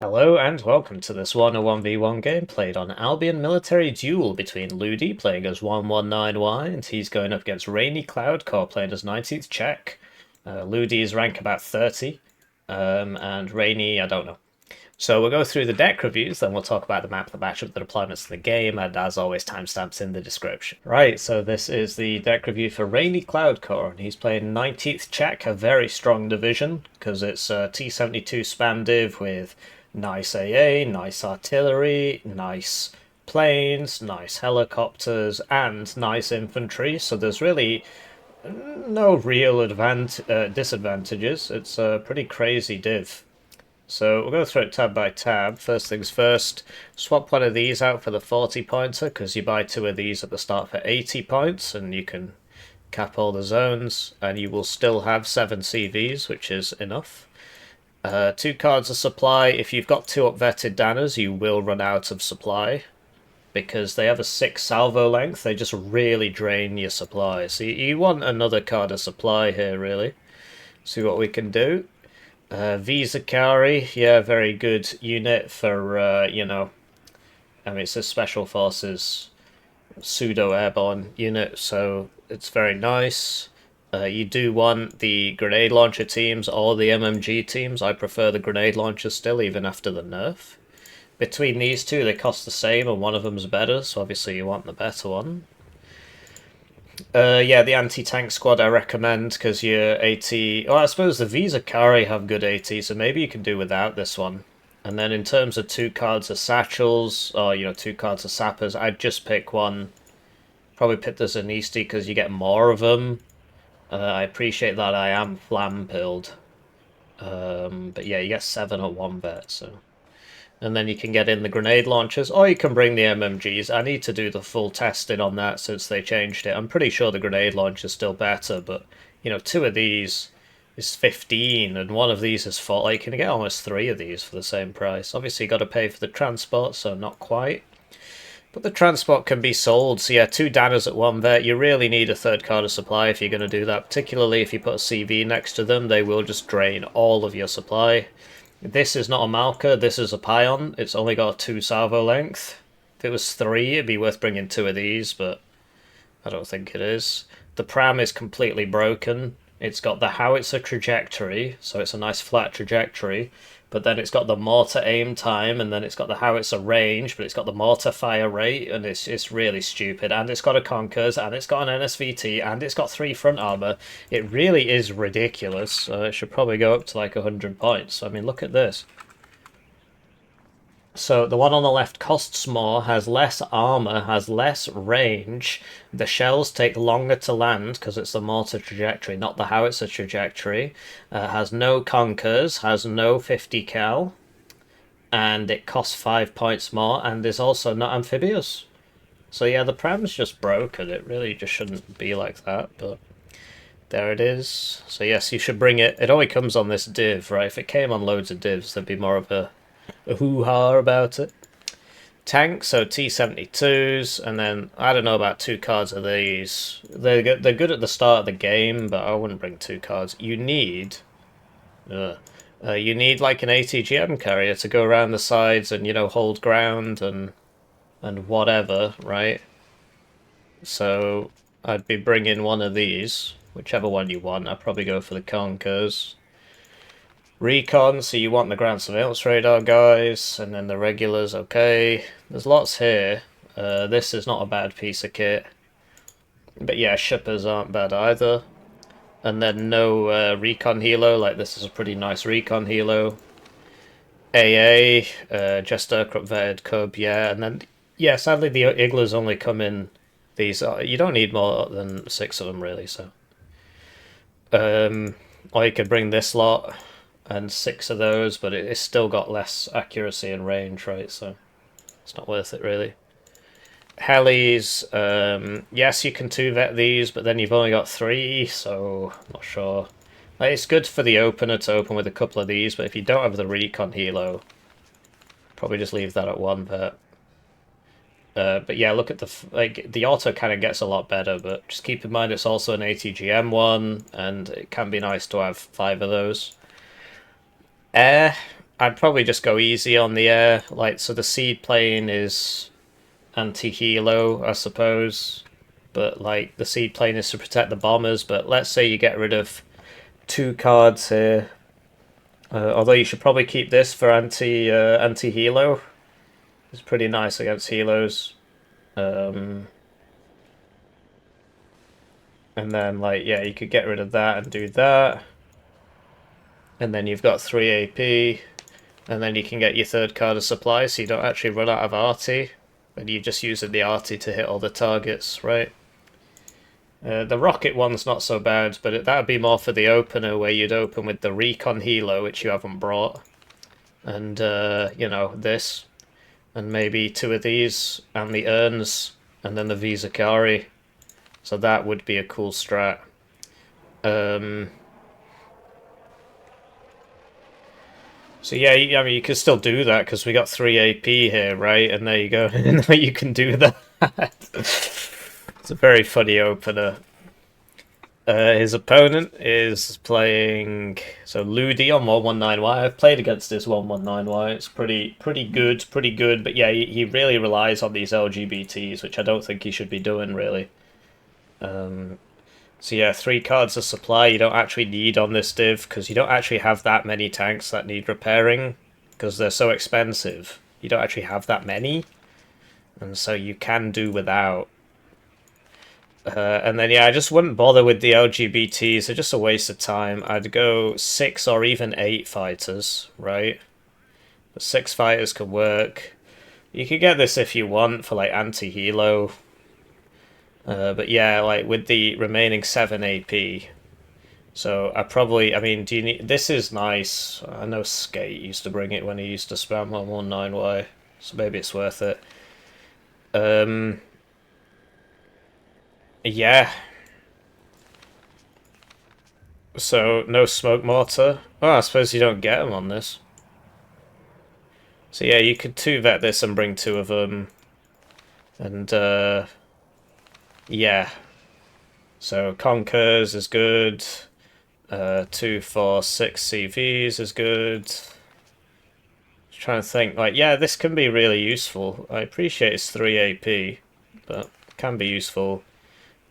Hello and welcome to this Warno 1v1 game played on Albion Military Duel between Ludie playing as 119Y and he's going up against RainyCloudCore playing as 19th Czech. Ludie's rank about 30 and Rainy I don't know. So we'll go through the deck reviews, then we'll talk about the map, the matchup, the deployments of the game, and as always, timestamps in the description. Right, so this is the deck review for RainyCloudCore, and he's playing 19th Czech, a very strong division, because it's a T-72 spam div with nice AA, nice artillery, nice planes, nice helicopters, and nice infantry, so there's really no real disadvantages. It's a pretty crazy div. So we'll go through it tab by tab. First things first, swap one of these out for the 40 pointer because you buy two of these at the start for 80 points and you can cap all the zones and you will still have 7 CVs, which is enough. 2 cards of supply. If you've got 2 upvetted Danners, you will run out of supply because they have a 6 salvo length. They just really drain your supply. So you want another card of supply here, really. See what we can do. Vizakari, yeah, very good unit for, you know, I mean, it's a Special Forces pseudo-airborne unit, so it's very nice. You do want the grenade launcher teams or the MMG teams. I prefer the grenade launcher still, even after the nerf. Between these two, they cost the same, and one of them's better, so obviously you want the better one. Yeah, the anti-tank squad I recommend because your AT... Oh, I suppose the Vizakari have good AT, so maybe you can do without this one. And then in terms of 2 cards of satchels, or, you know, 2 cards of sappers, I'd just pick one. Probably pick the Zanisti because you get more of them. I appreciate that I am flam-pilled. But yeah, you get 7 at 1 bet, so... And then you can get in the grenade launchers, or you can bring the MMGs. I need to do the full testing on that since they changed it. I'm pretty sure the grenade launcher's still better, but, you know, 2 of these is 15, and 1 of these is 4. Like, you can get almost 3 of these for the same price. Obviously, you got to pay for the transport, so not quite. But the transport can be sold, so yeah, 2 Danners at 1 vet. You really need a 3rd card of supply if you're going to do that, particularly if you put a CV next to them. They will just drain all of your supply. This is not a Malka, this is a Pion. It's only got a 2 salvo length. If it was 3, it'd be worth bringing 2 of these, but I don't think it is. The Pram is completely broken. It's got the howitzer trajectory, so it's a nice flat trajectory, but then it's got the mortar aim time, and then it's got the howitzer range, but it's got the mortar fire rate, and it's really stupid. And it's got a Conkers, and it's got an NSVT, and it's got 3 front armor. It really is ridiculous. It should probably go up to like 100 points. I mean, look at this. So the one on the left costs more, has less armor, has less range. The shells take longer to land because it's the mortar trajectory, not the howitzer trajectory. Has no conkers, has no 50 cal, and it costs 5 points more, and is also not amphibious. So yeah, the Pram's just broken. It really just shouldn't be like that, but there it is. So yes, you should bring it. It only comes on this div, right? If it came on loads of divs, there'd be more of a hoo-ha about it. Tank, so T-72s, and then I don't know about 2 cards of these. They're good at the start of the game, but I wouldn't bring 2 cards. You need like an ATGM carrier to go around the sides and, you know, hold ground and whatever, right? So I'd be bringing one of these, whichever one you want. I'd probably go for the Conkers. Recon, so you want the ground surveillance radar guys, and then the regulars, okay. There's lots here. This is not a bad piece of kit. But yeah, shippers aren't bad either. And then no recon helo, like this is a pretty nice recon helo. AA, just aircraft vetted cub, yeah. And then, yeah, sadly the igloos only come in these. You don't need more than 6 of them, really, so. Or you could bring this lot and 6 of those, but it's still got less accuracy and range, right? So it's not worth it, really. Helis, yes, you can 2-vet these, but then you've only got 3, so I'm not sure. Like, it's good for the opener to open with a couple of these, but if you don't have the recon helo, probably just leave that at 1 vet. But yeah, look at the auto kind of gets a lot better, but just keep in mind it's also an ATGM one, and it can be nice to have 5 of those. Air, I'd probably just go easy on the air. Like, so the seed plane is anti-helo, I suppose. But, like, the seed plane is to protect the bombers. But let's say you get rid of 2 cards here. Although you should probably keep this for anti-helo. It's pretty nice against helos. And then, like, yeah, you could get rid of that and do that. And then you've got 3 AP. And then you can get your 3rd card of supply, so you don't actually run out of arty. And you're just using the arty to hit all the targets, right? The rocket one's not so bad, but that would be more for the opener, where you'd open with the recon helo, which you haven't brought. And, you know, this. And maybe 2 of these, and the urns, and then the Vizakari. So that would be a cool strat. So yeah, I mean, you can still do that, because we got 3 AP here, right? And there you go. Now you can do that. It's a very funny opener. His opponent is playing ludie on 119Y. I've played against this 119Y. It's pretty good. But yeah, he really relies on these LGBTs, which I don't think he should be doing, really. So yeah, 3 cards of supply you don't actually need on this div, because you don't actually have that many tanks that need repairing, because they're so expensive. You don't actually have that many, and so you can do without. And then yeah, I just wouldn't bother with the LGBTs, they're just a waste of time. I'd go 6 or even 8 fighters, right? But 6 fighters could work. You could get this if you want for like anti-helo. But yeah, like with the remaining 7 AP. So I mean, do you need, this is nice. I know Skate used to bring it when he used to spam on 19Y, so maybe it's worth it. Yeah. So no smoke mortar. Oh, I suppose you don't get them on this. So yeah, you could 2-vet this and bring 2 of them. And yeah. So Conkers is good. 2, 4, 6 CVs is good. Just trying to think, like, yeah, this can be really useful. I appreciate it's 3 AP, but it can be useful.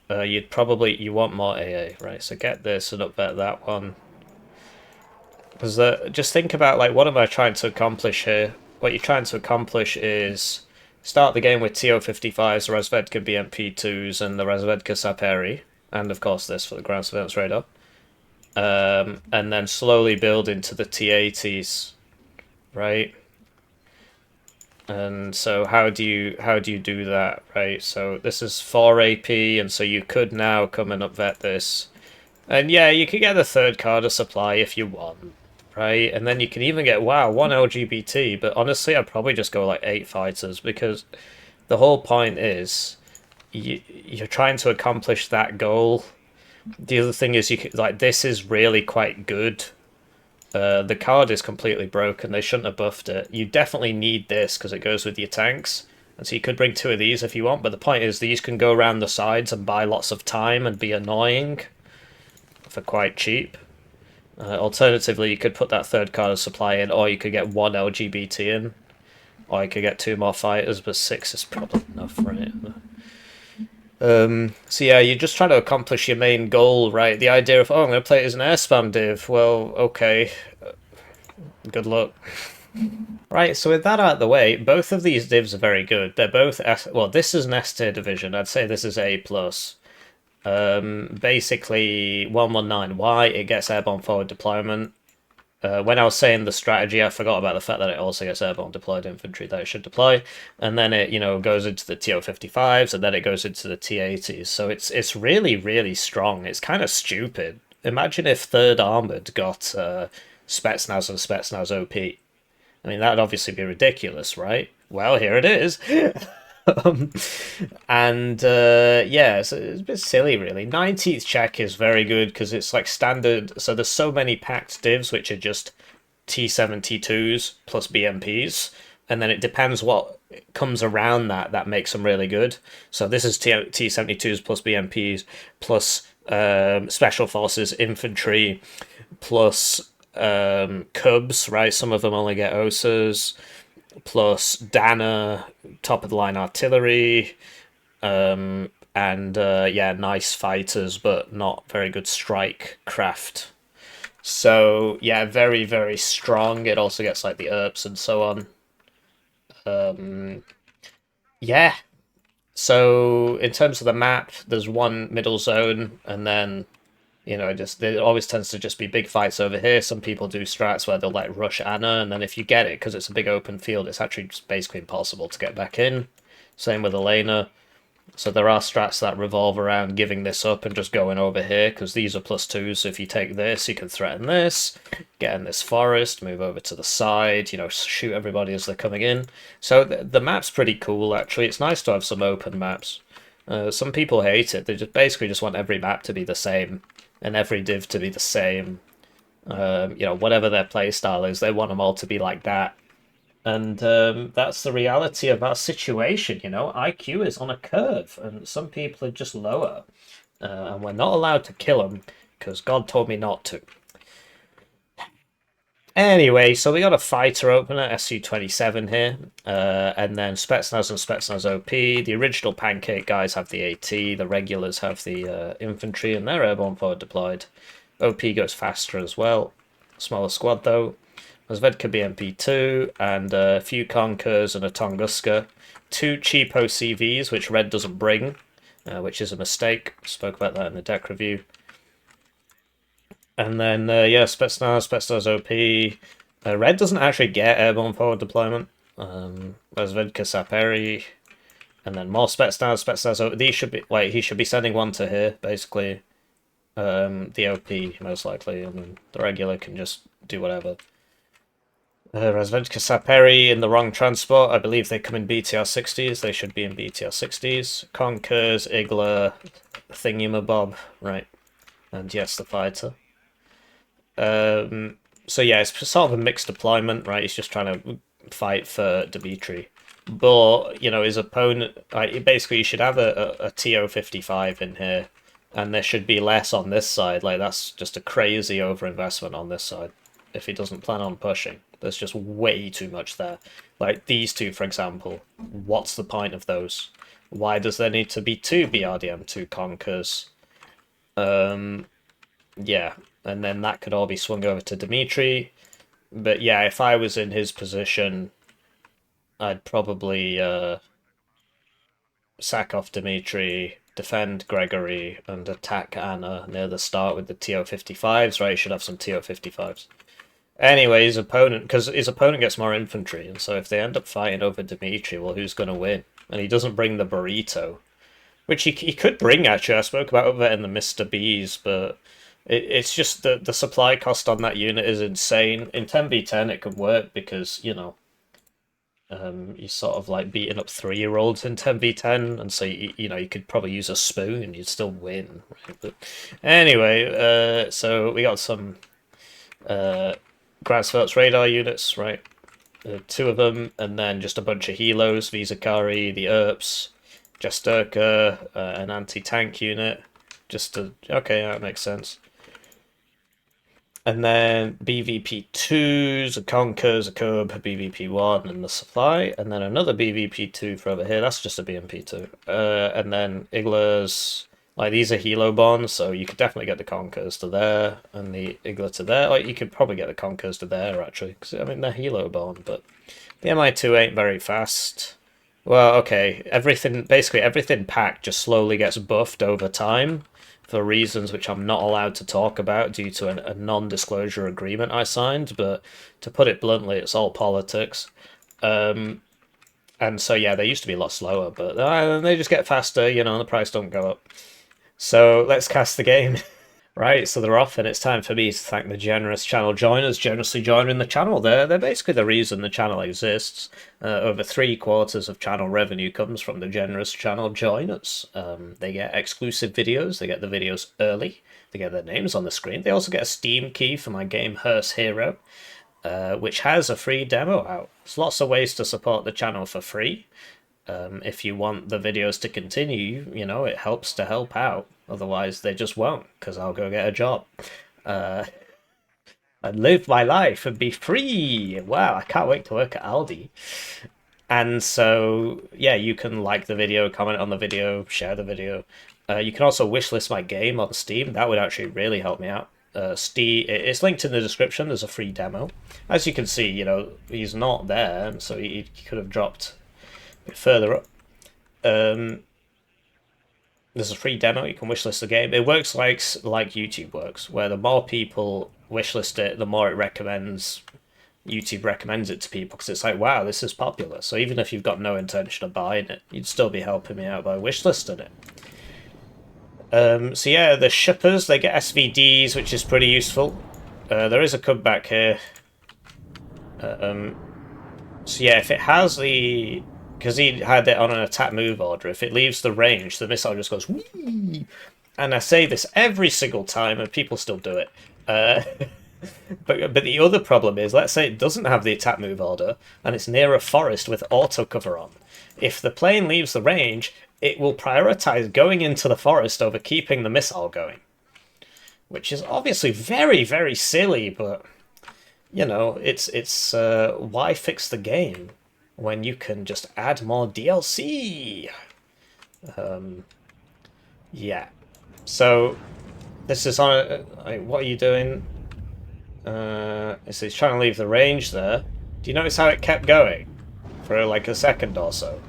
You want more AA, right? So get this and upvet that one. Because just think about, like, what am I trying to accomplish here? What you're trying to accomplish is start the game with TO-55s, Razvedka BMP-2s, and the Razvedka Saperi, and of course this for the ground surveillance radar. And then slowly build into the T-80s, right? And so how do you do that, right? So this is 4 AP, and so you could now come and upvet this. And yeah, you could get the 3rd card of supply if you want, right? And then you can even get, wow, 1 LGBT, but honestly, I'd probably just go like 8 fighters, because the whole point is you're trying to accomplish that goal. The other thing is, like, this is really quite good. The card is completely broken. They shouldn't have buffed it. You definitely need this because it goes with your tanks. And so you could bring 2 of these if you want, but the point is these can go around the sides and buy lots of time and be annoying for quite cheap. Alternatively, you could put that 3rd card of supply in, or you could get 1 LGBT in. Or you could get 2 more fighters, but 6 is probably enough, right? So yeah, you're just trying to accomplish your main goal, right? The idea of, oh, I'm going to play it as an air spam div. Well, okay. Good luck. Right, so with that out of the way, both of these divs are very good. They're both well, this is an S tier division. I'd say this is A+. Basically, 119Y, it gets airborne forward deployment. When I was saying the strategy, I forgot about the fact that it also gets airborne deployed infantry that it should deploy, and then it, you know, goes into the TO-55s, and then it goes into the T-80s. So it's really, really strong. It's kind of stupid. Imagine if 3rd Armoured got Spetsnaz and Spetsnaz OP. I mean, that'd obviously be ridiculous, right? Well, here it is. Yeah, so it's a bit silly, really. 19th Czech is very good because it's like standard. So there's so many packed divs which are just T-72s plus BMPs, and then it depends what comes around that makes them really good. So this is T-72s plus BMPs plus special forces infantry plus Cubs, right? Some of them only get Osas, plus Dana, top of the line artillery, and yeah, nice fighters, but not very good strike craft. So yeah, very very strong. It also gets like the ERPs and so on. Yeah. So in terms of the map, there's one middle zone, and then just there always tends to just be big fights over here. Some people do strats where they'll like rush Anna, and then if you get it, because it's a big open field, it's actually just basically impossible to get back in. Same with Elena. So there are strats that revolve around giving this up and just going over here, because these are +2s, so if you take this, you can threaten this, get in this forest, move over to the side, shoot everybody as they're coming in. So the map's pretty cool, actually. It's nice to have some open maps. Some people hate it. They just basically just want every map to be the same, and every div to be the same. Whatever their playstyle is, they want them all to be like that. And that's the reality of our situation, IQ is on a curve, and some people are just lower. And we're not allowed to kill them, because God told me not to. Anyway, so we got a fighter opener, SU-27 here, and then Spetsnaz and Spetsnaz OP. The original Pancake guys have the AT, the regulars have the infantry, and they're airborne forward deployed. OP goes faster as well. Smaller squad, though. Zvedka BMP2, and a few Conkers and a Tunguska. 2 cheapo CVs, which Red doesn't bring, which is a mistake. Spoke about that in the deck review. And then, yeah, Spetsnaz OP. Red doesn't actually get airborne forward deployment. Zvedka Saperi. And then more Spetsnaz OP. These should be, wait, he should be sending one to here, basically. The OP, most likely, and then the regular can just do whatever. Razvedka Saperi in the wrong transport. I believe they come in BTR 60s. They should be in BTR 60s. Conkers, Igla, Thingymabob, right. And yes, the fighter. So yeah, it's sort of a mixed deployment, right? He's just trying to fight for Dimitri. But, his opponent, basically you should have a TO-55 in here. And there should be less on this side. Like, that's just a crazy overinvestment on this side. If he doesn't plan on pushing. There's just way too much there. Like, these two, for example. What's the point of those? Why does there need to be 2 BRDM, 2 Conkers? Yeah. And then that could all be swung over to Dimitri. But yeah, if I was in his position, I'd probably sack off Dimitri, defend Gregory, and attack Anna near the start with the TO-55s, right? He should have some TO-55s. Anyway, his opponent, because his opponent gets more infantry, and so if they end up fighting over Dimitri, well, who's going to win? And he doesn't bring the burrito, which he could bring, actually. I spoke about it in the Mr. B's, but it's just the supply cost on that unit is insane. In 10v10, it could work because, you're sort of like beating up 3-year-olds in 10v10, and so you could probably use a spoon and you'd still win, right? But anyway, so we got some Grassfeld's radar units, right? 2 of them, and then just a bunch of helos, Visakari, the ERPs, Jasturka, an anti-tank unit. Okay, that makes sense. And then BVP2s, a Conkers, a Cub, a BVP1, and the supply. And then another BVP2 for over here. That's just a BMP2. And then Iglas. Like, these are Helo bonds, so you could definitely get the Conkers to there, and the Igla to there. Like, you could probably get the Conkers to there, actually, because, I mean, they're Helo bond, but the MI2 ain't very fast. Well, okay, basically everything packed just slowly gets buffed over time, for reasons which I'm not allowed to talk about due to a non-disclosure agreement I signed, but to put it bluntly, it's all politics. And so, yeah, they used to be a lot slower, but they just get faster, and the price don't go up. So let's cast the game. Right, so they're off, and it's time for me to thank the generous channel joiners, generously joining the channel. They're basically the reason the channel exists. Over 3/4 of channel revenue comes from the generous channel joiners. They get exclusive videos, they get the videos early, they get their names on the screen. They also get a Steam key for my game Hearse Hero, which has a free demo out. There's lots of ways to support the channel for free. If you want the videos to continue, it helps to help out. Otherwise, they just won't, because I'll go get a job. and live my life and be free. Wow, I can't wait to work at Aldi. And so, yeah, you can like the video, comment on the video, share the video. You can also wishlist my game on Steam. That would actually really help me out. Steam, it's linked in the description. There's a free demo. As you can see, you know, he's not there, and so he could have dropped a bit further up. There's a free demo. You can wishlist the game. It works like YouTube works, where the more people wishlist it, the more it recommends. YouTube recommends it to people because it's like, wow, this is popular. So even if you've got no intention of buying it, you'd still be helping me out by wishlisting it. So yeah, the shippers, they get SVDs, which is pretty useful. There is a comeback here. So yeah, if it has the... Because he had it on an attack move order, if it leaves the range, the missile just goes whee! And I say this every single time, and people still do it. But the other problem is, let's say it doesn't have the attack move order, and it's near a forest with auto cover on. If the plane leaves the range, it will prioritize going into the forest over keeping the missile going. Which is obviously very, very silly, but, you know, it's why fix the game when you can just add more DLC? Yeah. So, this is on a... what are you doing? So he's trying to leave the range there. Do you notice how it kept going? For like a second or so.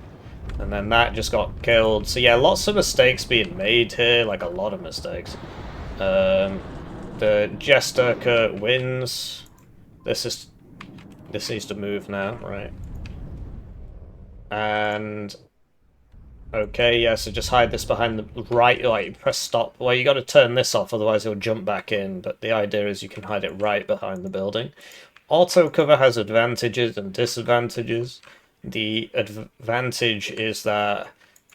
And then that just got killed. So yeah, lots of mistakes being made here, like a lot of mistakes. The Jester wins. This needs to move now, right? And okay, yeah, so just hide this behind the right, like press stop. Well, you got to turn this off, otherwise it'll jump back in, but the idea is you can hide it right behind the building. Auto cover has advantages and disadvantages. The advantage is that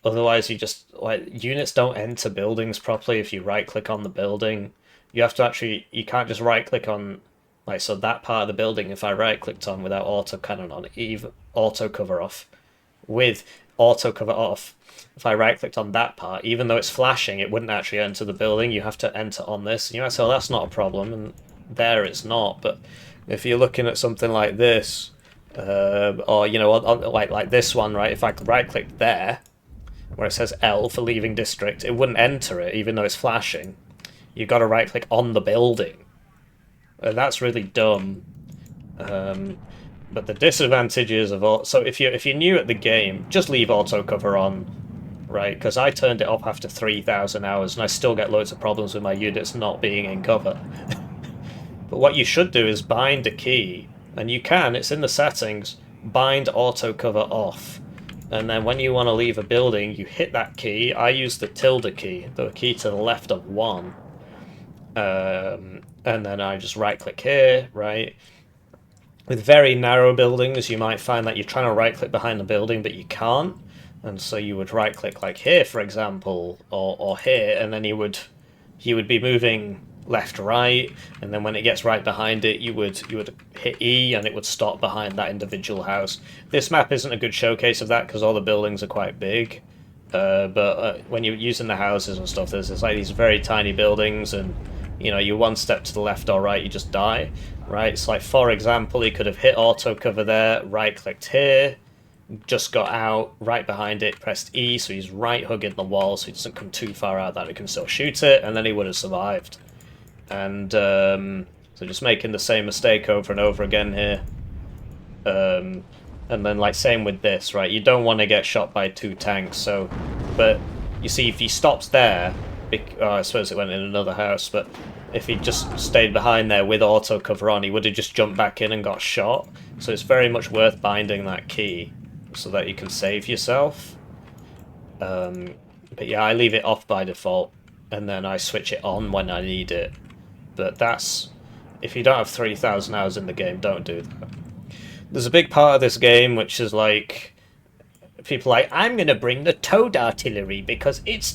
otherwise you just, like, units don't enter buildings properly if you right click on the building. You have to actually, you can't just right click on, like, so that part of the building, if I right clicked on without auto cannon on, even auto cover off, with auto cover off, if I right clicked on that part, even though it's flashing, it wouldn't actually enter the building. You have to enter on this. And you might say, well, that's not a problem, and there it's not. But if you're looking at something like this, or, you know, like this one, right, if I right click there, where it says L for leaving district, it wouldn't enter it, even though it's flashing. You've got to right click on the building. That's really dumb. But the disadvantages of so if you're new at the game, just leave auto cover on, right? Because I turned it off after 3,000 hours, and I still get loads of problems with my units not being in cover. But what you should do is bind a key, and you can. It's in the settings. Bind auto cover off, and then when you want to leave a building, you hit that key. I use the tilde key, the key to the left of 1, and then I just right click here, right? With very narrow buildings, you might find that you're trying to right-click behind the building, but you can't. And so you would right-click like here, for example, or here, and then you would be moving left-right, and then when it gets right behind it, you would hit E, and it would stop behind that individual house. This map isn't a good showcase of that, because all the buildings are quite big. But when you're using the houses and stuff, there's like these very tiny buildings, and, you know, you're one step to the left or right, you just die. Right, so like, for example, he could have hit auto cover there, right-clicked here, just got out, right behind it, pressed E, so he's right-hugging the wall, so he doesn't come too far out that he can still shoot it, and then he would have survived. And so just making the same mistake over and over again here. And then, like, same with this, right? You don't want to get shot by 2 tanks, so... But, you see, if he stops there... I suppose it went in another house, but... If he just stayed behind there with auto cover on, he would have just jumped back in and got shot. So it's very much worth binding that key so that you can save yourself. But yeah, I leave it off by default, and then I switch it on when I need it. But that's... If you don't have 3,000 hours in the game, don't do that. There's a big part of this game which is like... People are like, I'm going to bring the towed artillery because it's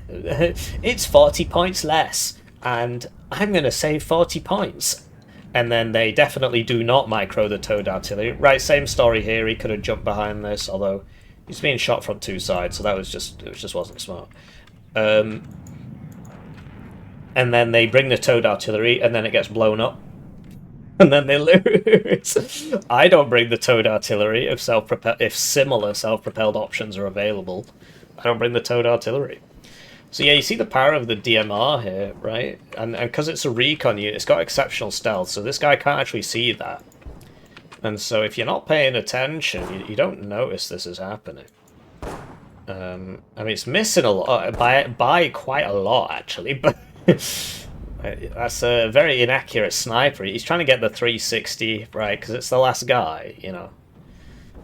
it's 40 points less. And I'm going to save 40 points. And then they definitely do not micro the towed artillery. Right, same story here. He could have jumped behind this, although he's being shot from 2 sides, so that was just, it just wasn't smart. And then they bring the towed artillery, and then it gets blown up. and then they lose. I don't bring the towed artillery if similar self-propelled options are available. I don't bring the towed artillery. So yeah, you see the power of the DMR here, right? And because it's a recon unit, it's got exceptional stealth, so this guy can't actually see that. And so if you're not paying attention, you don't notice this is happening. I mean, it's missing a lot, by quite a lot, actually, but that's a very inaccurate sniper. He's trying to get the 360, right, because it's the last guy, you know.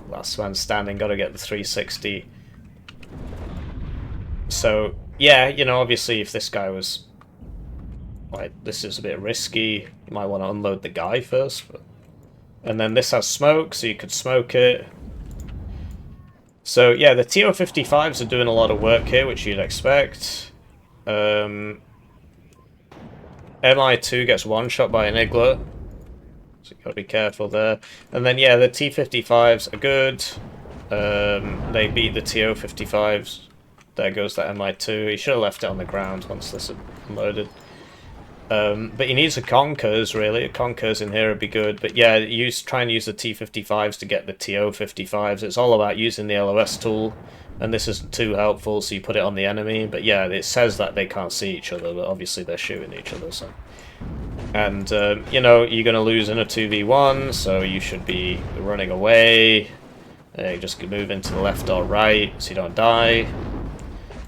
Last man standing, got to get the 360. So, yeah, you know, obviously if this guy was... like, this is a bit risky, you might want to unload the guy first. But... and then this has smoke, so you could smoke it. So, yeah, the TO-55s are doing a lot of work here, which you'd expect. MI2 gets one-shot by an Igler, so you've got to be careful there. And then, yeah, the T-55s are good. They beat the TO-55s. There goes that MI2. He should have left it on the ground once this is unloaded. But he needs a Conkers, really. A Conkers in here would be good. But yeah, try and use the T-55s to get the TO-55s. It's all about using the LOS tool. And this isn't too helpful, so you put it on the enemy. But yeah, it says that they can't see each other, but obviously they're shooting each other. So, and, you know, you're going to lose in a 2v1, so you should be running away. You just move into the left or right so you don't die.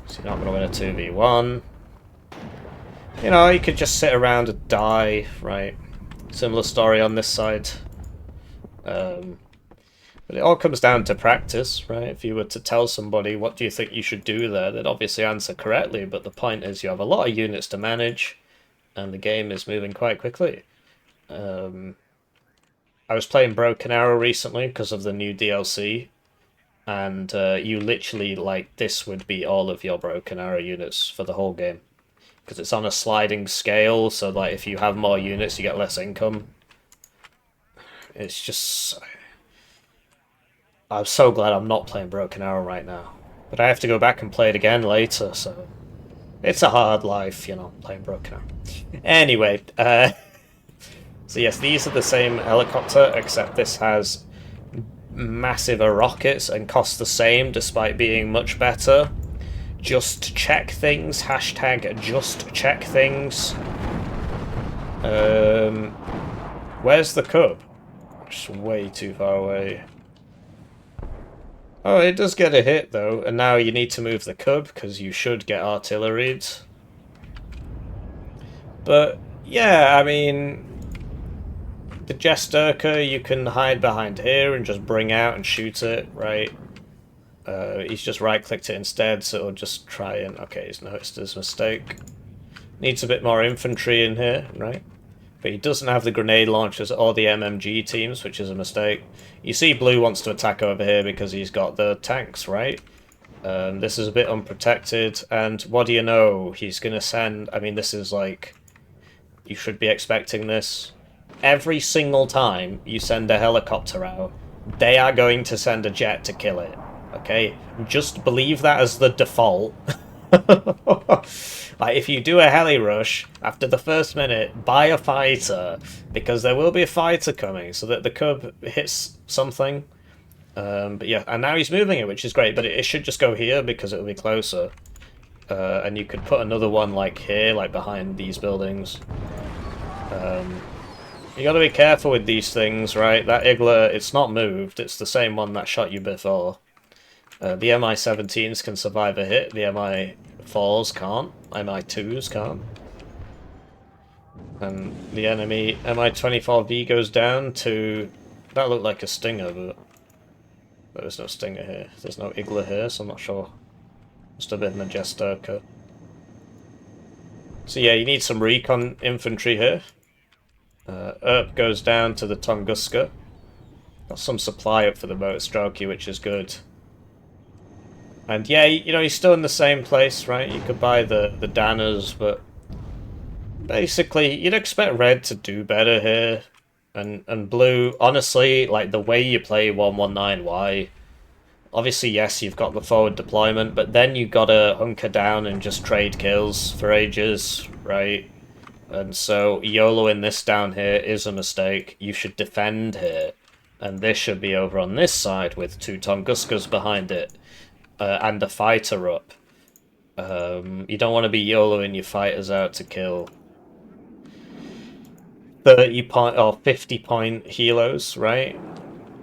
So you're not going to win a 2v1. You know, you could just sit around and die, right? Similar story on this side. But it all comes down to practice, right? If you were to tell somebody, what do you think you should do there, they'd obviously answer correctly, but the point is you have a lot of units to manage, and the game is moving quite quickly. I was playing Broken Arrow recently because of the new DLC, and you literally, like, this would be all of your Broken Arrow units for the whole game. Because it's on a sliding scale, so like if you have more units, you get less income. It's just... I'm so glad I'm not playing Broken Arrow right now. But I have to go back and play it again later, so... it's a hard life, you know, playing Broken Arrow. Anyway, so yes, these are the same helicopter, except this has massive rockets and costs the same, despite being much better. Just check things, hashtag just check things. Where's the cub? Just way too far away. Oh, it does get a hit though, and now you need to move the cub because you should get artilleried. But yeah, I mean, the Jesterka you can hide behind here and just bring out and shoot it, right? He's just right-clicked it instead, so it'll just try and... okay, he's noticed his mistake. Needs a bit more infantry in here, right? But he doesn't have the grenade launchers or the MMG teams, which is a mistake. You see Blue wants to attack over here because he's got the tanks, right? This is a bit unprotected, and what do you know? He's going to send... I mean, this is like... you should be expecting this. Every single time you send a helicopter out, they are going to send a jet to kill it. Okay, just believe that as the default. Like, if you do a heli rush, after the first minute, buy a fighter, because there will be a fighter coming, so that the cub hits something. But yeah, and now he's moving it, which is great, but it should just go here, because it'll be closer. And you could put another one, like, here, like, behind these buildings. You gotta be careful with these things, right? That Igler, it's not moved, it's the same one that shot you before. The MI-17s can survive a hit, the MI-4s can't, MI-2s can't. And the enemy MI-24V goes down to... that looked like a Stinger, but there's no Stinger here. There's no Igler here, so I'm not sure. Must have been the Jesterka. So yeah, you need some recon infantry here. Erp goes down to the Tunguska. Got some supply up for the Motostrokey, which is good. And yeah, you know, he's still in the same place, right? You could buy the Danners, but basically, you'd expect Red to do better here. And Blue, honestly, like, the way you play 119Y, obviously, yes, you've got the forward deployment, but then you gotta hunker down and just trade kills for ages, right? And so YOLOing this down here is a mistake. You should defend here. And this should be over on this side with 2 Tunguskas behind it. And a fighter up. You don't want to be YOLOing your fighters out to kill 30 point or 50 point helos, right?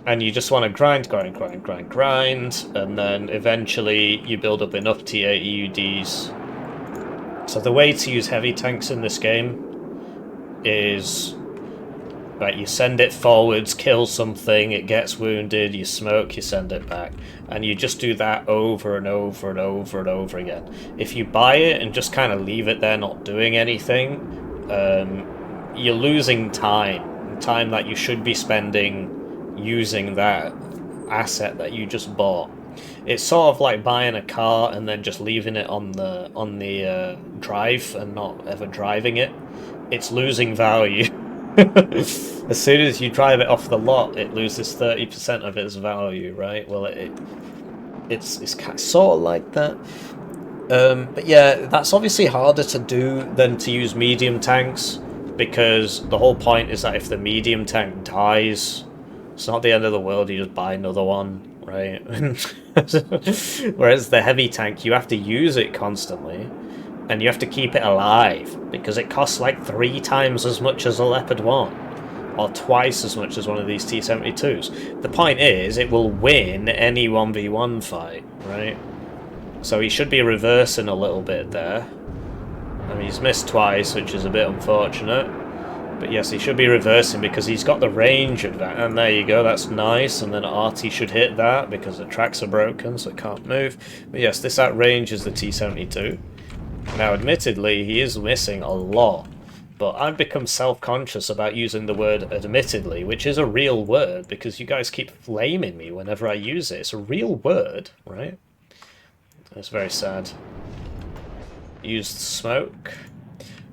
And you just want to grind, and then eventually you build up enough tier EUDs. So the way to use heavy tanks in this game is, right, you send it forwards, kill something, it gets wounded, you smoke, you send it back. And you just do that over and over and over and over again. If you buy it and just kind of leave it there not doing anything, you're losing time that you should be spending using that asset that you just bought. It's sort of like buying a car and then just leaving it on the drive and not ever driving it. It's losing value. As soon as you drive it off the lot, it loses 30% of its value, right? Well, it's kind of, sort of like that. But yeah, that's obviously harder to do than to use medium tanks, because the whole point is that if the medium tank dies, it's not the end of the world, you just buy another one, right? Whereas the heavy tank, you have to use it constantly, and you have to keep it alive, because it costs like 3 times as much as a Leopard 1, or twice as much as one of these T-72s. The point is, it will win any 1v1 fight, right? So he should be reversing a little bit there. I mean, he's missed twice, which is a bit unfortunate. But yes, he should be reversing because he's got the range of that. And there you go, that's nice. And then Artie should hit that because the tracks are broken, so it can't move. But yes, this outranges the T-72. Now, admittedly, he is missing a lot. But I've become self-conscious about using the word admittedly, which is a real word, because you guys keep flaming me whenever I use it. It's a real word, right? It's very sad. Used smoke.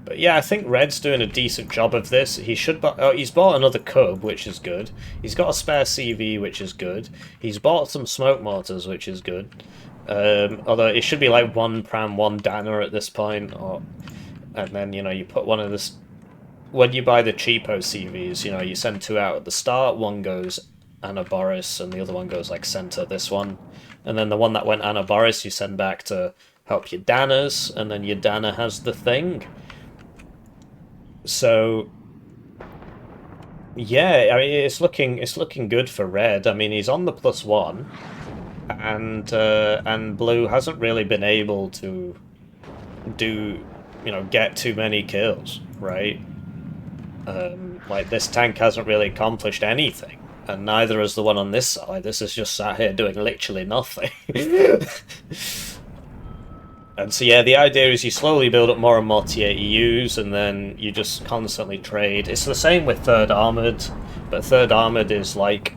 But yeah, I think Red's doing a decent job of this. He should he's bought another Cub, which is good. He's got a spare CV, which is good. He's bought some smoke mortars, which is good. Although it should be like 1 Pram, 1 Danner at this point. And then, you know, you put one of this... When you buy the cheapo CVs, you know, you send 2 out at the start. One goes Anna Boris, and the other one goes like center, this one. And then the one that went Anna Boris, you send back to help your Danners, and then your Danner has the thing. So, yeah, I mean, it's looking good for Red. I mean, he's on the +1, and Blue hasn't really been able to do, you know, get too many kills, right? Like, this tank hasn't really accomplished anything, and neither has the one on this side. This is just sat here doing literally nothing. And so yeah, the idea is you slowly build up more and more tier EUs, and then you just constantly trade. It's the same with 3rd Armoured, but 3rd Armoured is like...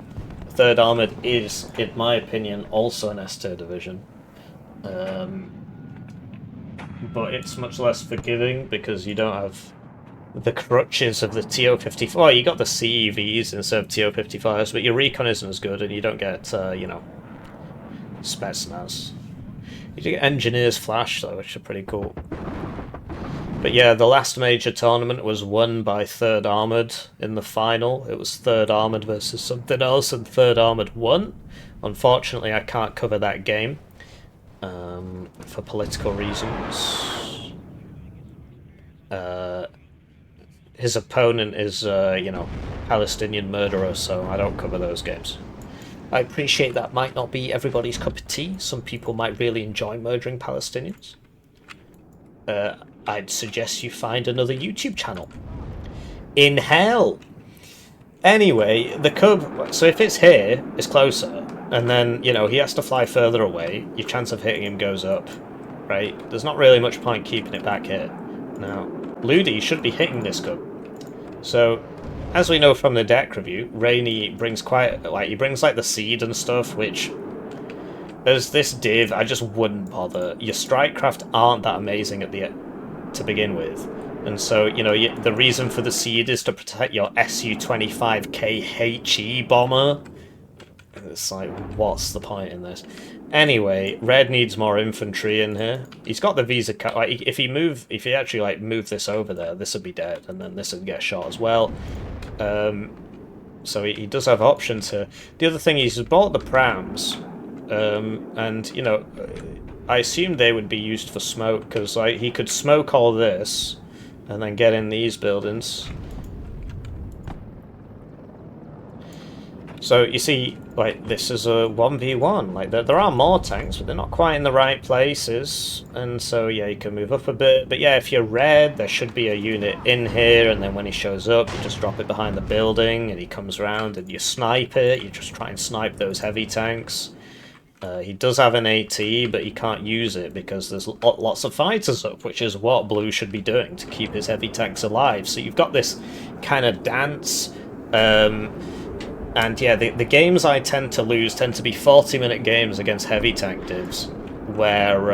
3rd Armoured is, in my opinion, also an S-tier division. But it's much less forgiving because you don't have the crutches of the TO-54. Well, you got the CEVs instead of TO-55s, but your recon isn't as good, and you don't get, you know, Spetsnaz. You do get Engineer's Flash, though, which are pretty cool. But yeah, the last major tournament was won by 3rd Armoured in the final. It was 3rd Armoured versus something else, and 3rd Armoured won. Unfortunately, I can't cover that game for political reasons. His opponent is, you know, Palestinian murderer, so I don't cover those games. I appreciate that might not be everybody's cup of tea. Some people might really enjoy murdering Palestinians. I'd suggest you find another YouTube channel. In hell! Anyway, the Cub... So if it's here, it's closer. And then, you know, he has to fly further away. Your chance of hitting him goes up. Right? There's not really much point keeping it back here. Now, Ludie should be hitting this Cub. So... As we know from the deck review, Rainy brings quite, like, he brings, like, the seed and stuff, which, as this div, I just wouldn't bother. Your strike craft aren't that amazing at the to begin with. And so, you know, the reason for the seed is to protect your Su-25K HE bomber. It's like, what's the point in this? Anyway, red needs more infantry in here. He's got the visa cut. Like, if he actually like move this over there, this would be dead, and then this would get shot as well. So he does have options here. The other thing, he's bought the prams, and you know, I assume they would be used for smoke because like he could smoke all this, and then get in these buildings. So you see, like, this is a 1v1. Like, there are more tanks, but they're not quite in the right places. And so, yeah, you can move up a bit. But yeah, if you're red, there should be a unit in here, and then when he shows up, you just drop it behind the building, and he comes around, and you snipe it. You just try and snipe those heavy tanks. He does have an AT, but he can't use it because there's lots of fighters up, which is what blue should be doing to keep his heavy tanks alive. So you've got this kind of dance. And yeah, the games I tend to lose tend to be 40-minute games against heavy tank divs, where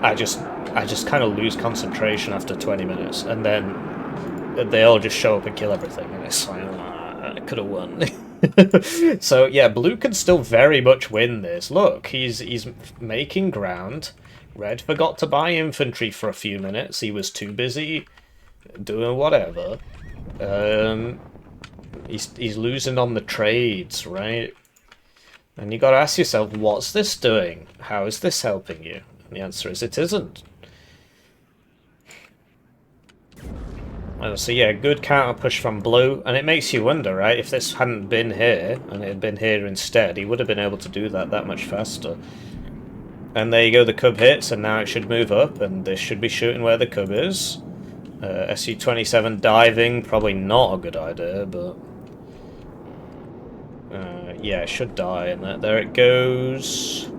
I just kind of lose concentration after 20 minutes, and then they all just show up and kill everything, and it's like, I could have won. So yeah, blue can still very much win this. Look, he's making ground. Red forgot to buy infantry for a few minutes. He was too busy doing whatever. He's losing on the trades, right? And you got to ask yourself, what's this doing? How is this helping you? And the answer is, it isn't. So yeah, good counter push from blue, and it makes you wonder, right? If this hadn't been here, and it had been here instead, he would have been able to do that much faster. And there you go, the cub hits, and now it should move up, and this should be shooting where the cub is. Su-27 diving, probably not a good idea, but... yeah, it should die, and there it goes.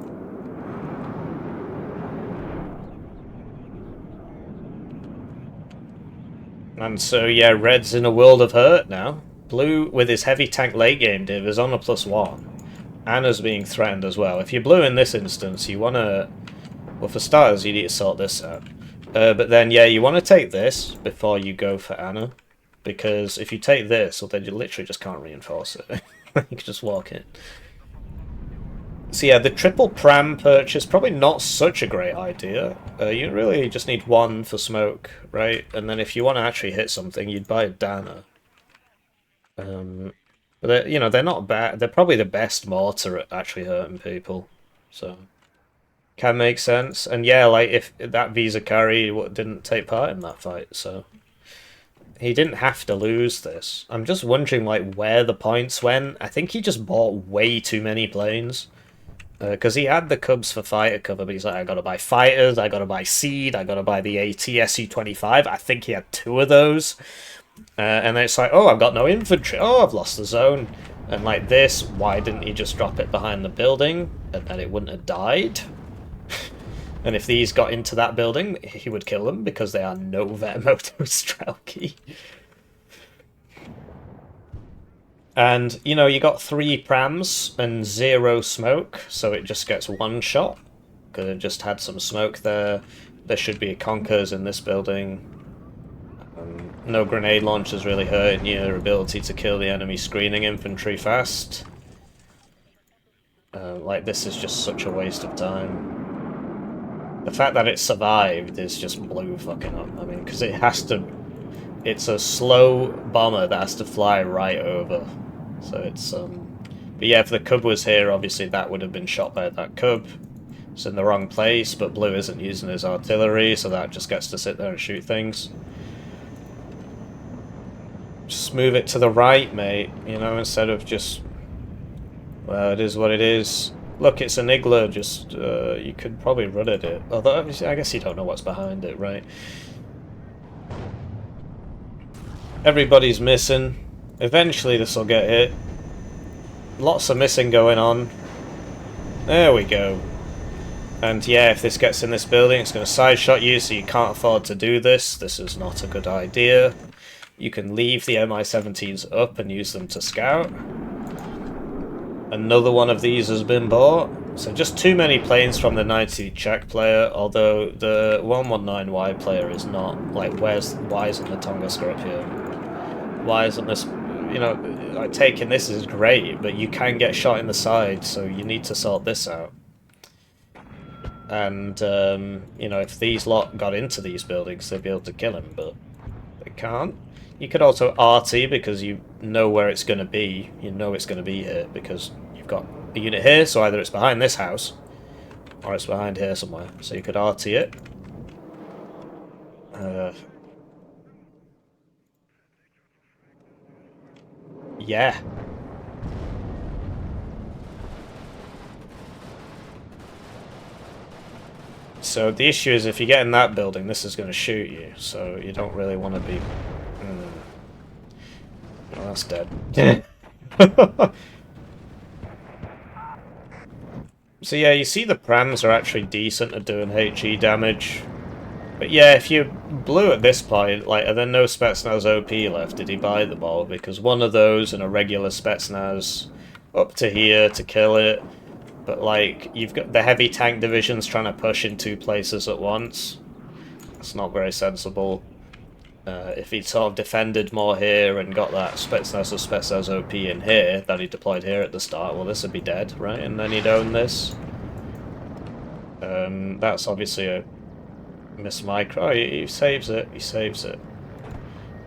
And so, yeah, red's in a world of hurt now. Blue, with his heavy tank late game div, is on a +1. Anna's being threatened as well. If you're blue in this instance, you want to... Well, for starters, you need to sort this out. But then, yeah, you want to take this before you go for Anna. Because if you take this, well, then you literally just can't reinforce it. You can just walk in. So yeah, the triple pram purchase, probably not such a great idea. You really just need one for smoke, right? And then if you want to actually hit something, you'd buy a Dana. But you know, they're not bad. They're probably the best mortar at actually hurting people. So... can make sense. And yeah, like, if that Visa carry didn't take part in that fight, so... he didn't have to lose this. I'm just wondering, like, where the points went. I think he just bought way too many planes. Because he had the Cubs for fighter cover, but he's like, I gotta buy fighters, I gotta buy Seed, I gotta buy the AT Su-25. I think he had 2 of those. And then it's like, oh, I've got no infantry. Oh, I've lost the zone. And like this, why didn't he just drop it behind the building? And then it wouldn't have died. And if these got into that building, he would kill them because they are no Vermoto Strelki. And, you know, you got 3 prams and 0 smoke, so it just gets 1 shot. Because it just had some smoke there. There should be a Conkers in this building. No grenade launchers really hurting your ability to kill the enemy screening infantry fast. Like, this is just such a waste of time. The fact that it survived is just blue fucking up. I mean, because it has to... it's a slow bomber that has to fly right over. So it's... but yeah, if the Cub was here, obviously that would have been shot by that Cub. It's in the wrong place, but blue isn't using his artillery, so that just gets to sit there and shoot things. Just move it to the right, mate, you know, instead of just... well, it is what it is. Look, it's an Igla, just, you could probably run at it. Although, I guess you don't know what's behind it, right? Everybody's missing. Eventually this will get hit. Lots of missing going on. There we go. And yeah, if this gets in this building, it's going to side shot you, so you can't afford to do this. This is not a good idea. You can leave the Mi-17s up and use them to scout. Another one of these has been bought. So just too many planes from the 90 Czech player, although the 119Y player is not. Like, why isn't the Tonga script here? Why isn't this... you know, like, taking this is great, but you can get shot in the side, so you need to sort this out. And, you know, if these lot got into these buildings, they'd be able to kill him, but they can't. You could also RT because you know where it's going to be. You know it's going to be here because you've got a unit here, so either it's behind this house or it's behind here somewhere. So you could RT it. Yeah. So the issue is if you get in that building, this is going to shoot you, so you don't really want to be... Oh, that's dead. So yeah, you see the prams are actually decent at doing HE damage. But yeah, if you blew at this point, like, are there no Spetsnaz OP left? Did he buy them all? Because one of those and a regular Spetsnaz up to here to kill it. But, like, you've got the heavy tank divisions trying to push in 2 places at once. It's not very sensible. If he'd sort of defended more here and got that Spetsnaz or Spetsnaz OP in here that he deployed here at the start, well, this would be dead, right? And then he'd own this. That's obviously a mismicro. Oh, he saves it. He saves it.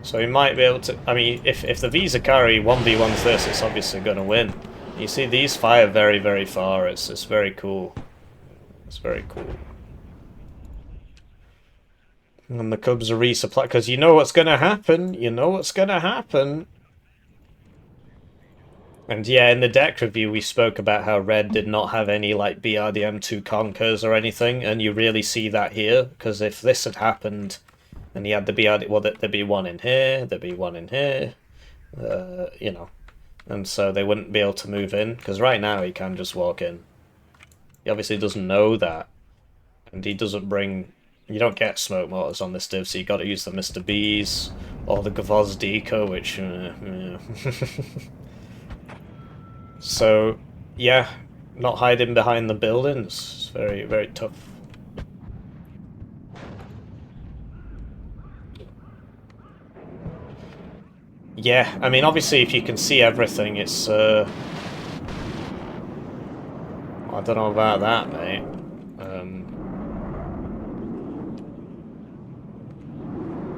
So he might be able to... I mean, if the Vizakari 1v1's this, it's obviously going to win. You see, these fire very, very far. It's very cool. It's very cool. And the Cubs are resupply because you know what's going to happen. You know what's going to happen. And yeah, in the deck review, we spoke about how Red did not have any like BRDM2 Conkers or anything, and you really see that here because if this had happened, and he had the BRD, well, there'd be one in here, there'd be one in here, you know. And so they wouldn't be able to move in, because right now he can just walk in. He obviously doesn't know that. And he doesn't bring... You don't get smoke mortars on this div, so you got to use the Mr. B's, or the Gvozdika, which... yeah. So, yeah, not hiding behind the buildings. It's very, very tough. Yeah, I mean, obviously, if you can see everything, it's, I don't know about that, mate.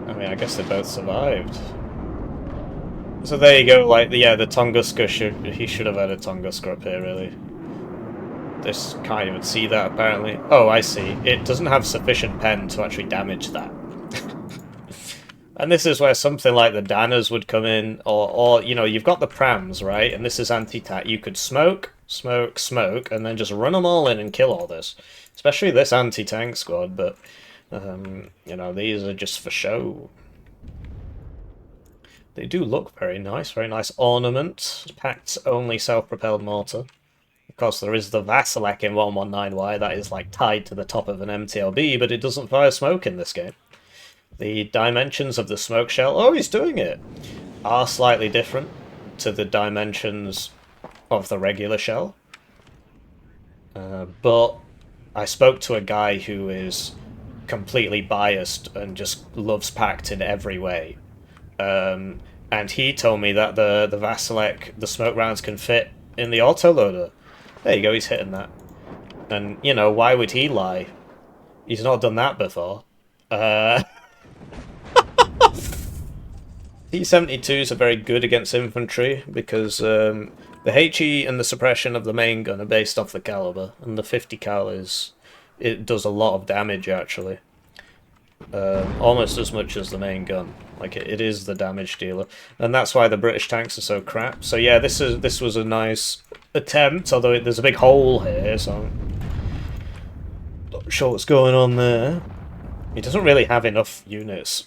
I mean, I guess they both survived. So there you go, like, yeah, the Tunguska he should have had a Tunguska up here, really. This can't even see that, apparently. Oh, I see. It doesn't have sufficient pen to actually damage that. And this is where something like the Danners would come in, or you know, you've got the prams, right? And this is anti-tank. You could smoke, smoke, smoke, and then just run them all in and kill all this. Especially this anti-tank squad, but, you know, these are just for show. They do look very nice ornament. Packed only self-propelled mortar. Of course, there is the Vasilek in 119Y that is, like, tied to the top of an MTLB, but it doesn't fire smoke in this game. The dimensions of the smoke shell, oh, he's doing it, are slightly different to the dimensions of the regular shell. But I spoke to a guy who is completely biased and just loves Pact in every way. And he told me that the Vasilek, the smoke rounds can fit in the autoloader. There you go, he's hitting that. And, you know, why would he lie? He's not done that before. T-72s are very good against infantry because the HE and the suppression of the main gun are based off the caliber, and the 50 cal it does a lot of damage actually, almost as much as the main gun. Like it is the damage dealer, and that's why the British tanks are so crap. So yeah, this was a nice attempt, although there's a big hole here, so I'm not sure what's going on there. He doesn't really have enough units.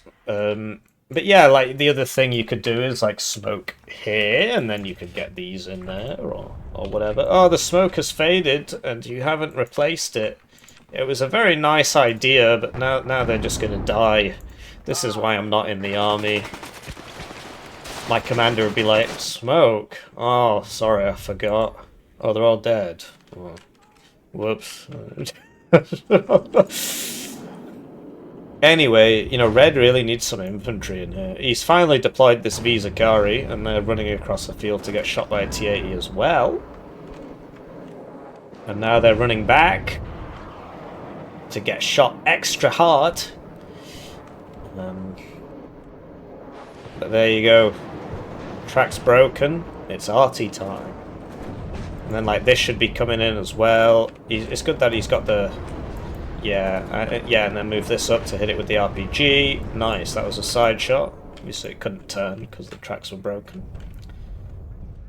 But yeah, like the other thing you could do is like smoke here, and then you could get these in there, or whatever. Oh, the smoke has faded, and you haven't replaced it. It was a very nice idea, but now they're just gonna die. This is why I'm not in the army. My commander would be like, smoke? Oh, sorry, I forgot. Oh, they're all dead. Oh, whoops. Anyway, you know, Red really needs some infantry in here. He's finally deployed this Vizakari, and they're running across the field to get shot by a T-80 as well. And now they're running back to get shot extra hard. But there you go. Track's broken. It's RT time. And then, like, this should be coming in as well. It's good that he's got the... Yeah, yeah, and then move this up to hit it with the RPG. Nice, that was a side shot. Obviously it couldn't turn because the tracks were broken.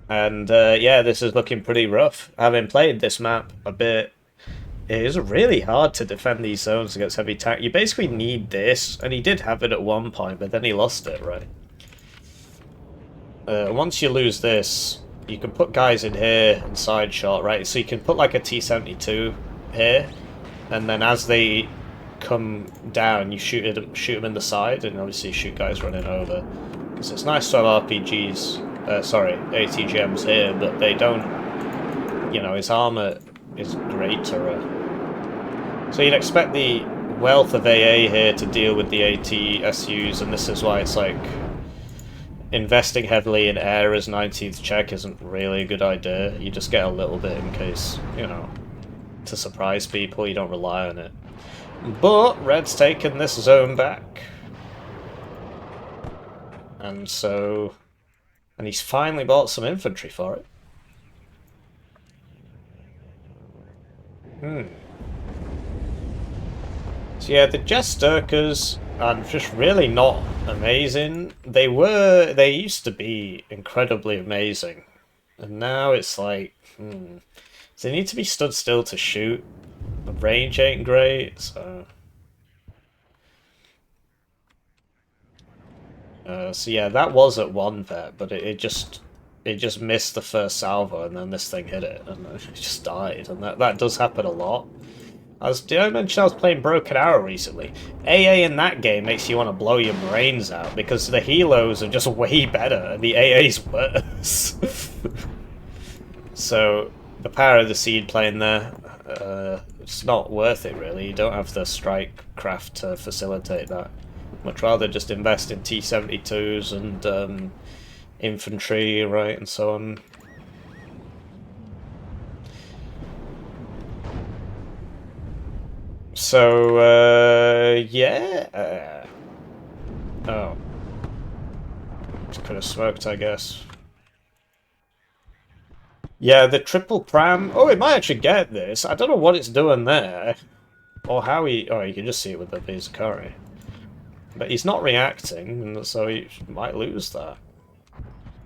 And, yeah, this is looking pretty rough. Having played this map a bit, it is really hard to defend these zones against heavy tank. You basically need this, and he did have it at one point, but then he lost it, right? Once you lose this, you can put guys in here and side shot, right? So you can put like a T-72 here, and then as they come down, you shoot them in the side, and obviously shoot guys running over. Because it's nice to have RPGs, sorry, ATGMs here, but they don't, you know, his armor is greater. So you'd expect the wealth of AA here to deal with the AT-SUs, and this is why it's like investing heavily in air as 19th Czech isn't really a good idea. You just get a little bit in case, you know, to surprise people, you don't rely on it. But Red's taken this zone back. And so... And he's finally bought some infantry for it. So yeah, the Jesturkers are just really not amazing. They used to be incredibly amazing. And now it's like, So they need to be stood still to shoot. The range ain't great, so... So yeah, that was at one vet, but it just missed the first salvo, and then this thing hit it, and it just died. And that does happen a lot. Did I mention I was playing Broken Arrow recently? AA in that game makes you want to blow your brains out, because the helos are just way better, and the AA's worse. So, the power of the seed playing there, it's not worth it really. You don't have the strike craft to facilitate that. Much rather just invest in T-72s and infantry, right, and so on. So, yeah. Oh. Just could have smoked, I guess. Yeah, the triple pram. Oh, it might actually get this. I don't know what it's doing there. Or how he... Oh, you can just see it with the Vizakari. But he's not reacting, so he might lose that.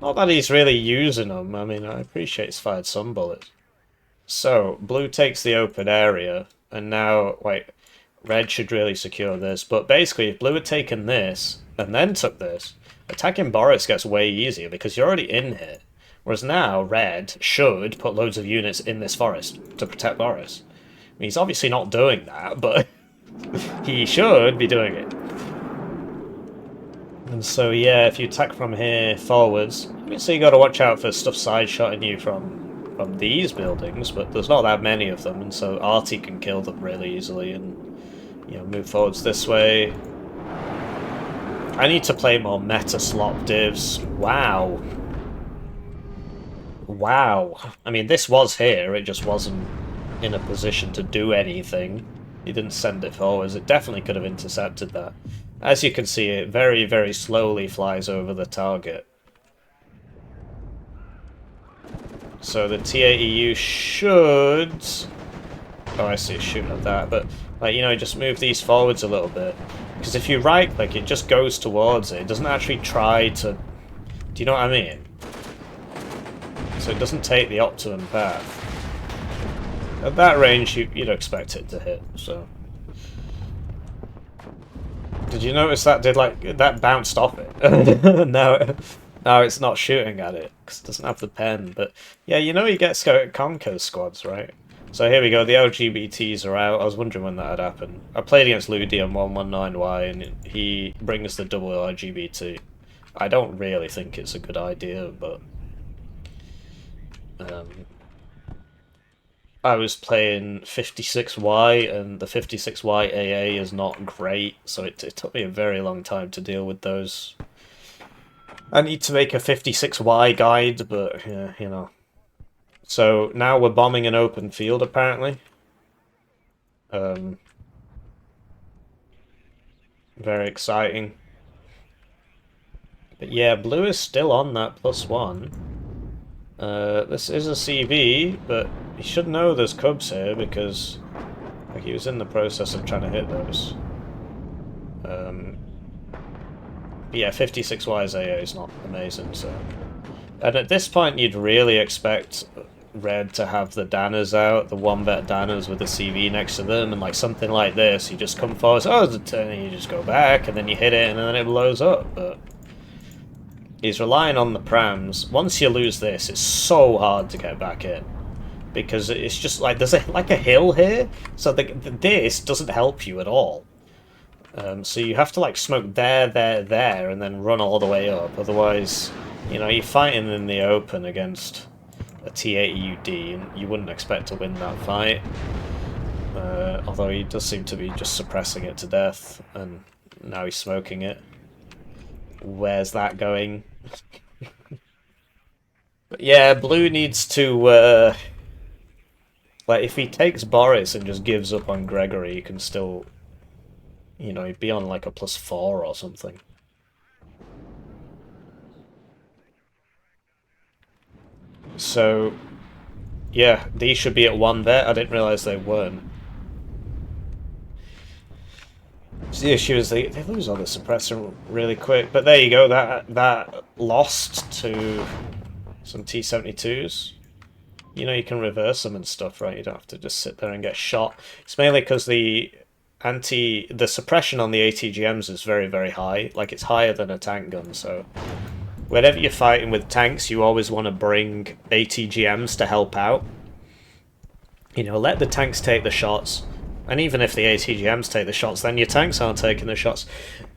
Not that he's really using them. I mean, I appreciate he's fired some bullets. So, blue takes the open area, and now, wait, red should really secure this. But basically, if blue had taken this, and then took this, attacking Boris gets way easier, because you're already in here. Whereas now, red should put loads of units in this forest to protect Boris. I mean, he's obviously not doing that, but he should be doing it. And so, yeah, if you attack from here forwards, obviously you got to watch out for stuff side-shotting you from these buildings, but there's not that many of them, and so Artie can kill them really easily and, you know, move forwards this way. I need to play more meta slot divs. Wow. Wow. I mean, this was here, it just wasn't in a position to do anything. He didn't send it forwards. It definitely could have intercepted that. As you can see, it very, very slowly flies over the target. So the T-80U should... Oh, I see, it's shooting at that. But, like, you know, just move these forwards a little bit. Because if you right-click, it just goes towards it. It doesn't actually try to... Do you know what I mean? So it doesn't take the optimum path. At that range, you'd expect it to hit, so... Did you notice that that bounced off it? Now it's not shooting at it, because it doesn't have the pen, but... Yeah, you know you get Conquer squads, right? So here we go, the LGBTs are out. I was wondering when that had happened. I played against Ludie on 119Y, and he brings the double LGBT. I don't really think it's a good idea, but... I was playing 56Y, and the 56Y AA is not great, so it took me a very long time to deal with those. I need to make a 56Y guide, but, yeah, you know. So now we're bombing an open field, apparently. Very exciting. But yeah, blue is still on that +1. This is a CV, but he should know there's cubs here because like, he was in the process of trying to hit those. Yeah, 56Y's AA is not amazing, so... And at this point you'd really expect Red to have the Danners out, the one-vet Danners with the CV next to them, and like something like this, you just come forward, oh, it's a turn, and you just go back, and then you hit it, and then it blows up, but... He's relying on the prams. Once you lose this, it's so hard to get back in. Because it's just like, there's like a hill here, so this doesn't help you at all. So you have to like smoke there, and then run all the way up. Otherwise, you know, you're fighting in the open against a T-80UD, and you wouldn't expect to win that fight. Although he does seem to be just suppressing it to death, and now he's smoking it. Where's that going? But yeah, blue needs to, like, if he takes Boris and just gives up on Gregory, he can still, you know, he'd be on like a +4 or something. So, yeah, these should be at 1 vet. I didn't realise they weren't. So the issue is they lose all the suppressor really quick. But there you go, that lost to some T-72s. You know, you can reverse them and stuff, right? You don't have to just sit there and get shot. It's mainly because the suppression on the ATGMs is very, very high. Like, it's higher than a tank gun, so... Whenever you're fighting with tanks, you always want to bring ATGMs to help out. You know, let the tanks take the shots. And even if the ATGMs take the shots, then your tanks aren't taking the shots.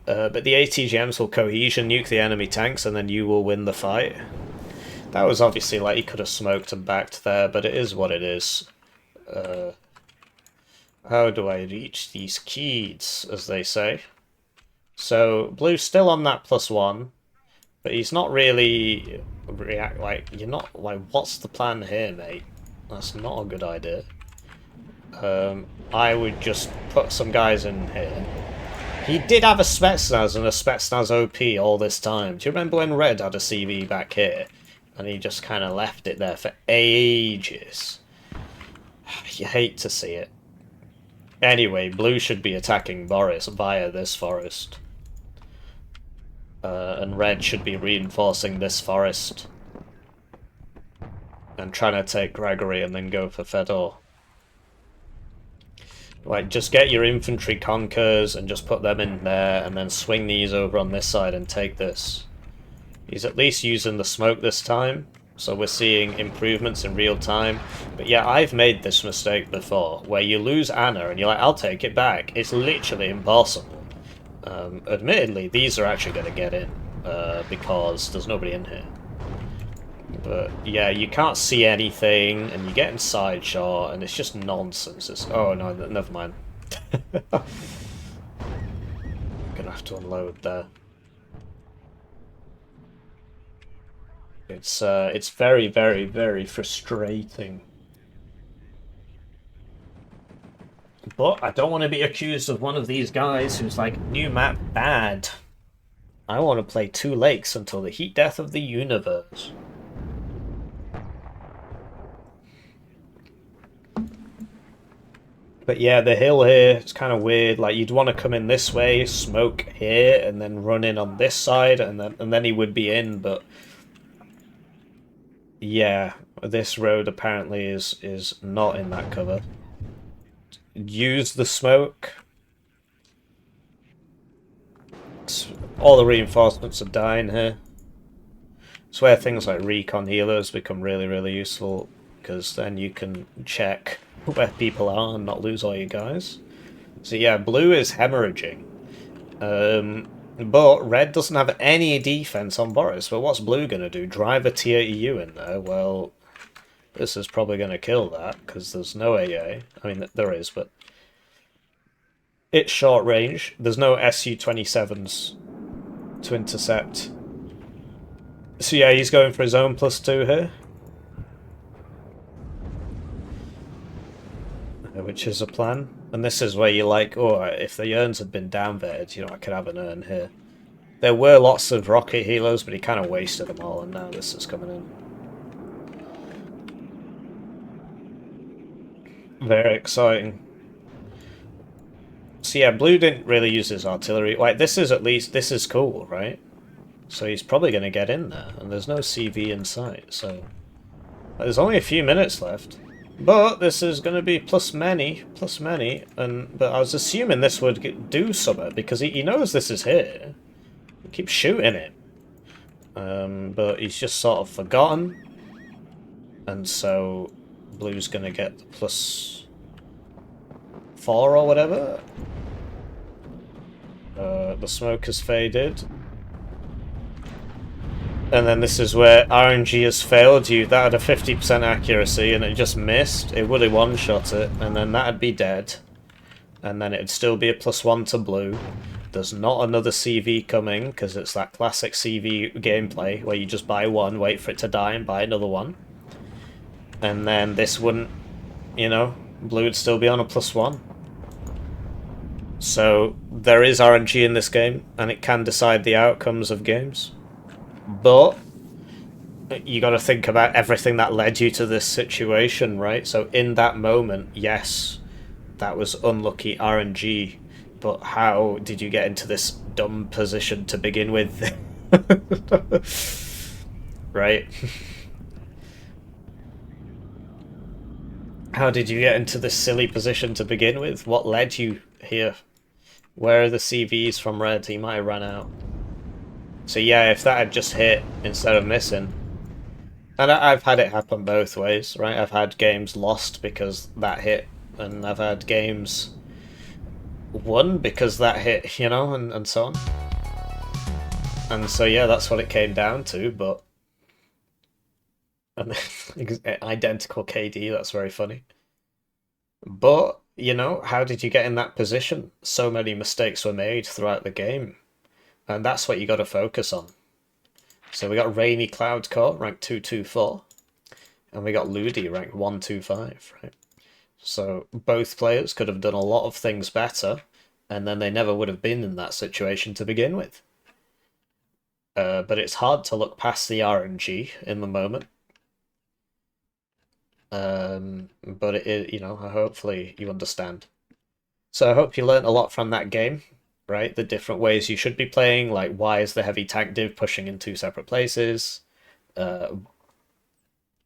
But the ATGMs will cohesion nuke the enemy tanks, and then you will win the fight. That was obviously like he could have smoked and backed there, but it is what it is. How do I reach these keys, as they say? So, blue's still on that +1, but he's not really you're not, like, what's the plan here, mate? That's not a good idea. I would just put some guys in here. He did have a Spetsnaz and a Spetsnaz OP all this time. Do you remember when Red had a CV back here? And he just kind of left it there for ages. You hate to see it. Anyway, blue should be attacking Boris via this forest. And red should be reinforcing this forest. And trying to take Gregory and then go for Fedor. Like, just get your infantry conkers and just put them in there, and then swing these over on this side and take this. He's at least using the smoke this time, so we're seeing improvements in real time. But yeah, I've made this mistake before, where you lose Anna and you're like, I'll take it back. It's literally impossible. Admittedly, these are actually going to get in, because there's nobody in here. But yeah, you can't see anything, and you get in side shot, and it's just nonsense. Oh no, never mind. Gonna have to unload there. It's very, very, very frustrating. But I don't want to be accused of one of these guys who's like, new map bad. I want to play 2 lakes until the heat death of the universe. But yeah, the hill here, it's kind of weird. Like, you'd want to come in this way, smoke here, and then run in on this side, and then he would be in, but... Yeah, this road apparently is not in that cover. Use the smoke. All the reinforcements are dying here. It's where things like recon healers become really, really useful, because then you can check where people are and not lose all your guys. So yeah, blue is hemorrhaging. But red doesn't have any defense on Boris. But what's blue going to do? Drive a T-80U in there? Well, This is probably going to kill that, because there's no AA. I mean, there is, but... It's short range. There's no Su-27s to intercept. So yeah, he's going for his own +2 here. Which is a plan. And this is where you're like, oh, if the urns had been downvoted, you know, I could have an urn here. There were lots of rocket helos, but he kind of wasted them all, and now this is coming in. Very exciting. So yeah, blue didn't really use his artillery. Like, this is at least, this is cool, right? So he's probably going to get in there, and there's no CV in sight, so... There's only a few minutes left. But this is going to be plus many, but I was assuming this would do something, because he knows this is here. He keeps shooting it. But he's just sort of forgotten. And so blue's going to get the +4 or whatever. The smoke has faded. And then this is where RNG has failed you. That had a 50% accuracy and it just missed. It would have one-shot it, and then that'd be dead. And then it'd still be a +1 to blue. There's not another CV coming, because it's that classic CV gameplay where you just buy one, wait for it to die, and buy another one. And then this wouldn't, you know, blue would still be on a +1. So there is RNG in this game, and it can decide the outcomes of games. But you got to think about everything that led you to this situation, right? So in that moment, yes, that was unlucky RNG, but how did you get into this dumb position to begin with? Right? How did you get into this silly position to begin with? What led you here? Where are the CVs from red? He might have run out. So yeah, if that had just hit instead of missing... And I've had it happen both ways, right? I've had games lost because that hit, and I've had games won because that hit, you know, and so on. And so yeah, that's what it came down to, but... And identical KD, that's very funny. But, you know, how did you get in that position? So many mistakes were made throughout the game. And that's what you got to focus on. So we got RainyCloudCore, rank 224. And we got ludie, rank 125, right? So both players could have done a lot of things better, and then they never would have been in that situation to begin with. But it's hard to look past the RNG in the moment. But it, you know, hopefully you understand. So I hope you learned a lot from that game. Right, the different ways you should be playing, like why is the heavy tank div pushing in 2 separate places? You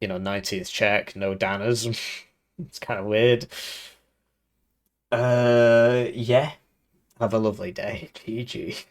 know, 19th check, no danners. It's kind of weird. Yeah. Have a lovely day. GG.